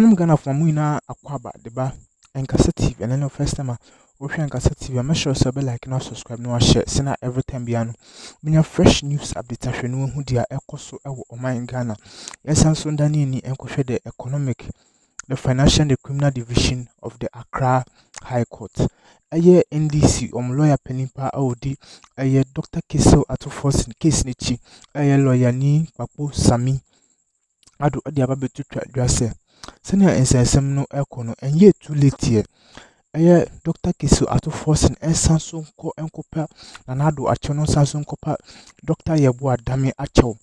I'm gonna for Muina Aquaba, the bar, and cassative, and then the first time we can cassative. I'm sure so like now subscribe, no share, send every time beyond. When your fresh news update, I know who they are echo or my in Ghana. Yes, I'm so Dani and the economic, the financial and the criminal division of the Accra High Court. A year NDC, lawyer Penimpa Audi, a year Dr. Ato Forson, case Nichi, a year lawyer Ni, Papo Sammy. Addo the ababe to dress. Senior and some no econo, and yet too late here. A Dr. Ato Forson and Samsung co and copper, Nana Addo Achono Samsung copper, Dr. Yabua Dami Acho.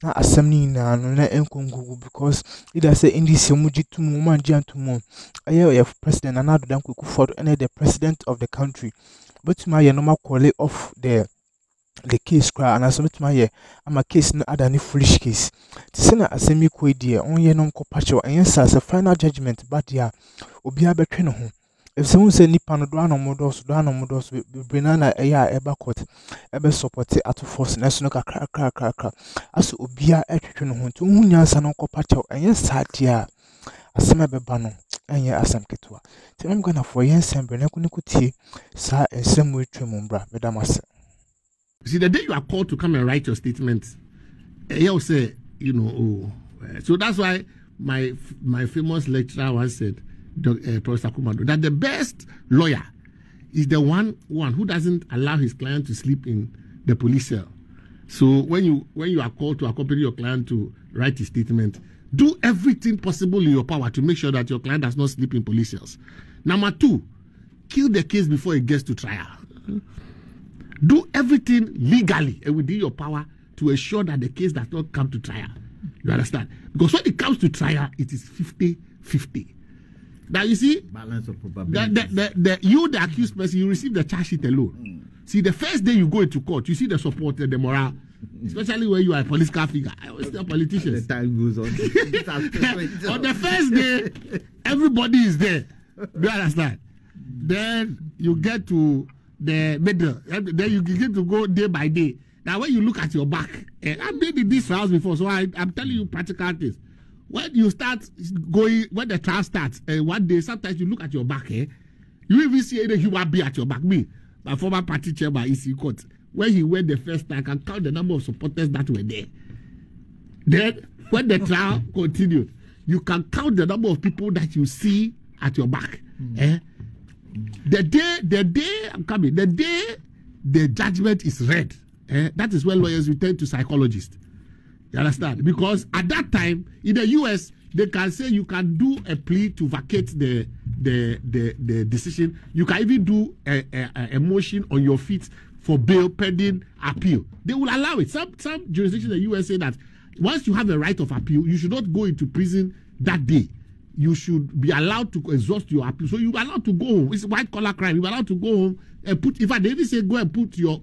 Now assembly na no enkungu because it has say in this muji to woman jan to mom. A year of President Nana Addo dan Kufuor and the president of the country. But my normal call off the case cry and as my I'm a case no other any foolish case. To send a semi quid dear on ye non copacho and yes as a final judgment but ya obia between home. If someone say Nippon Duano Modos, Brenana Aya Eba Court, Ebe support Ato Forson, National crack. As Obia between home to Munyas and Copacho and yes Satia as some bebano and ye as some ketua. Tell I'm gonna for yes and Benacuti, sir, and some way to Mumbra, Medamas. See, the day you are called to come and write your statement, he'll say, so that's why my famous lecturer once said, Professor Kumado, that the best lawyer is the one who doesn't allow his client to sleep in the police cell. So when you are called to accompany your client to write his statement, do everything possible in your power to make sure that your client does not sleep in police cells. Number 2, kill the case before it gets to trial. Do everything legally and within your power to ensure that the case does not come to trial. You understand? Because when it comes to trial, it is 50-50. Now you see, balance of probability. The accused person, you receive the charge sheet alone. See, the first day you go into court, you see the support, the morale, especially when you are a political figure. I always tell politicians. The time goes on. On the first day, everybody is there. Do you understand? Then you get to the middle, then you get to go day by day. Now when you look at your back, I've been in this house before, so I'm telling you practical things. When you start going, when the trial starts, one day sometimes you look at your back, you even see any human being at your back. Me, my former party chairman, EC Court, when he went the first time, I can count the number of supporters that were there. Then when the trial continued, you can count the number of people that you see at your back. The day I'm coming, the day the judgment is read, that is when lawyers return to psychologists. You understand? Because at that time in the US, they can say you can do a plea to vacate the decision. You can even do a motion on your feet for bail pending appeal. They will allow it. Some jurisdictions in the US say that once you have a right of appeal, you should not go into prison that day. You should be allowed to exhaust your appeal. So you're allowed to go home. It's white collar crime. You're allowed to go home and put, in fact, they even say go and put your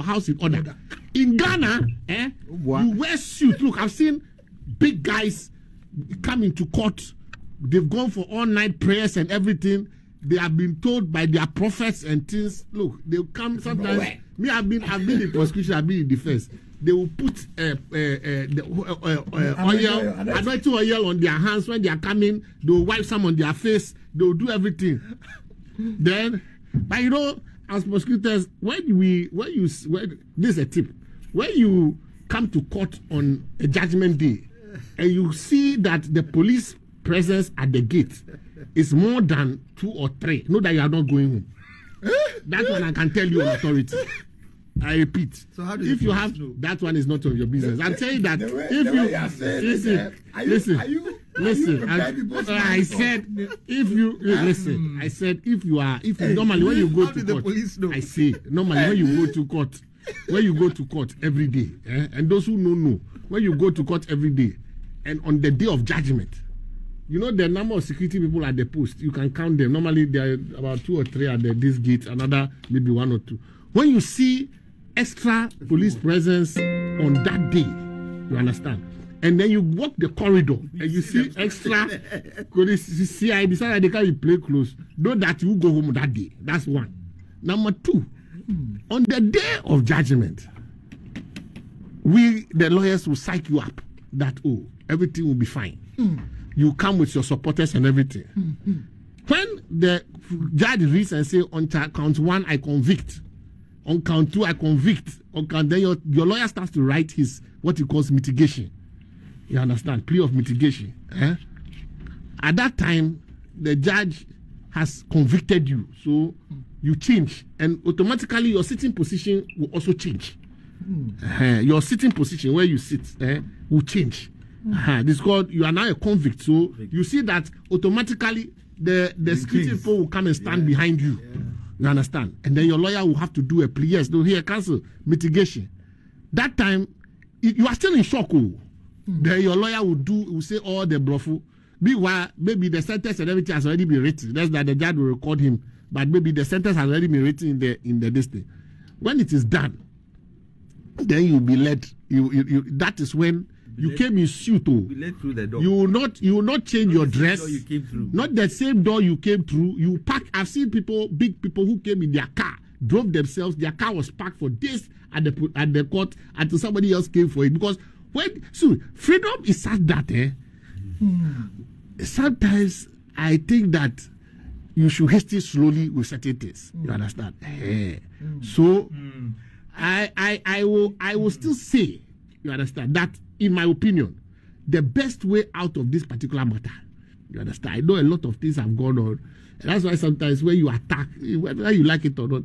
house in order. In Ghana, you wear suits. Look, I've seen big guys come into court. They've gone for all-night prayers and everything. They have been told by their prophets and things. Look, they'll come sometimes. Me, I've been in prosecution, I've been in defense. They will put oil, anointing oil on their hands when they are coming. They will wipe some on their face. They will do everything. Then, but you know, as prosecutors, this is a tip. When you come to court on a judgment day and you see that the police presence at the gate is more than 2 or 3, know that you are not going home. That one I can tell you on authority. I repeat. So how do you know? That one is not of your business. I'm saying that I said if you normally when you go to court, I say normally when you go to court every day, and those who know when you go to court every day, and on the day of judgment, you know the number of security people at the post. You can count them. Normally there are about 2 or 3 at this gate. Another maybe 1 or 2. When you see extra police presence on that day, you understand, and then you walk the corridor and you see extra police CID, so they can't play close. Know that you go home that day. That's one. Number 2, on the day of judgment, the lawyers will psych you up that everything will be fine. you come with your supporters and everything. When the judge reads and say on count 1 I convict, on count 2 I convict, on count then your lawyer starts to write his what he calls mitigation. You understand? Plea of mitigation. At that time, the judge has convicted you, so you change, and automatically your sitting position will also change. Your sitting position where you sit will change. This is called, you are now a convict, so you see that automatically the security people will come and stand behind you. You understand? And then your lawyer will have to do a plea. Yes, no, here, cancel, mitigation. That time, you are still in shock. Then your lawyer will say all the blufful. Meanwhile, maybe the sentence and everything has already been written. That's that the judge will record him. But maybe the sentence has already been written in the distance. When it is done, then you'll be led. That is when you came in suit. Be led through the door. You will not change your dress. You came through. Not the same door you came through. You park. I've seen big people who came in their car, drove themselves. Their car was parked for days at the court until somebody else came for it. Because freedom is such that sometimes I think that you should hasten slowly with certain things. You understand? So I will still say, you understand, that in my opinion, the best way out of this particular matter, you understand, I know a lot of things have gone on, and that's why sometimes when you attack, whether you like it or not,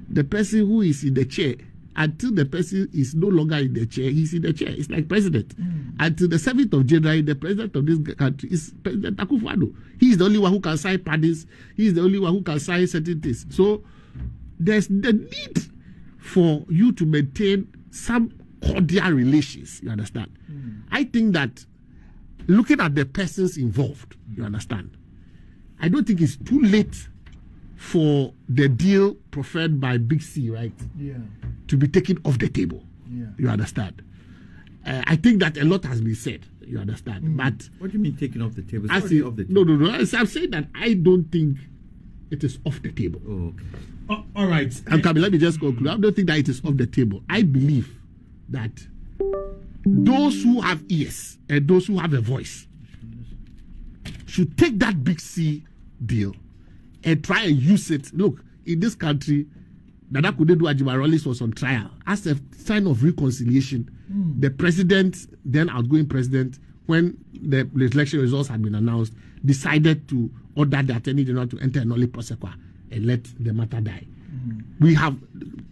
the person who is in the chair, until the person is no longer in the chair, he's in the chair. It's like president. Until the 7th of January, the president of this country is President Ato Forson. He's the only one who can sign pardons. He's the only one who can sign certain things. So there's the need for you to maintain some cordial relations. You understand? I think that looking at the persons involved, you understand, I don't think it's too late for the deal preferred by Big C, right? To be taken off the table. You understand? I think that a lot has been said. You understand? But what do you mean taken off the table? Off the table. No. I'm saying that I don't think it is off the table. Oh, okay. All right. And Kabi, let me just conclude. I don't think that it is off the table. I believe that those who have ears and those who have a voice should take that Big C deal and try and use it. Look, in this country, Nana Addo was on trial as a sign of reconciliation. The president, then outgoing president, when the election results had been announced, decided to order the attorney general to enter a nolle prosequi and let the matter die. We have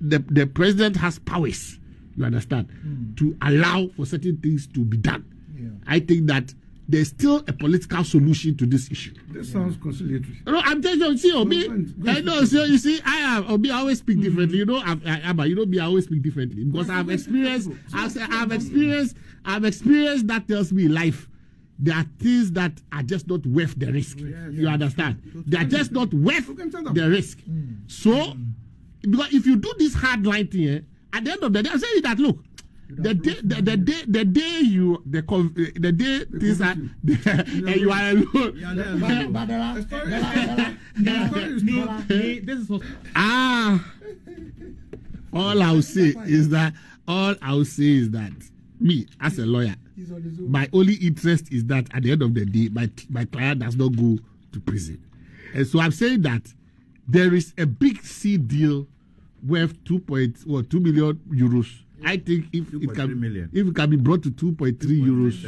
the president has powers, you understand, to allow for certain things to be done. I think that there's still a political solution to this issue. That sounds conciliatory. No, I'm telling you, see, Obi, I know, so you see, I always speak differently. You know, I always speak differently because I've experienced that tells me life. There are things that are just not worth the risk. You understand? They are just not worth the risk. So, because if you do this hard line thing, at the end of the day, I'm saying that, look, the day things are and you are alone. All I'll say is that me as a lawyer, my only interest is that at the end of the day, my client does not go to prison. And so I'm saying that there is a Big C deal worth 2 million euros. I think if it can be brought to 2.3 euros,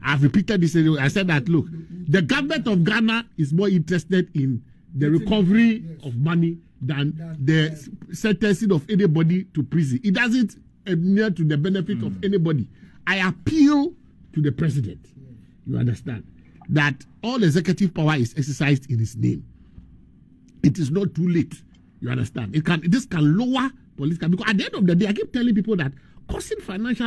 I've repeated this. I said that, look, the government of Ghana is more interested in the recovery of money than the sentencing of anybody to prison. It doesn't near to the benefit of anybody. I appeal to the president, you understand, that all executive power is exercised in his name. It is not too late, you understand. This can lower political, because at the end of the day, I keep telling people that causing financial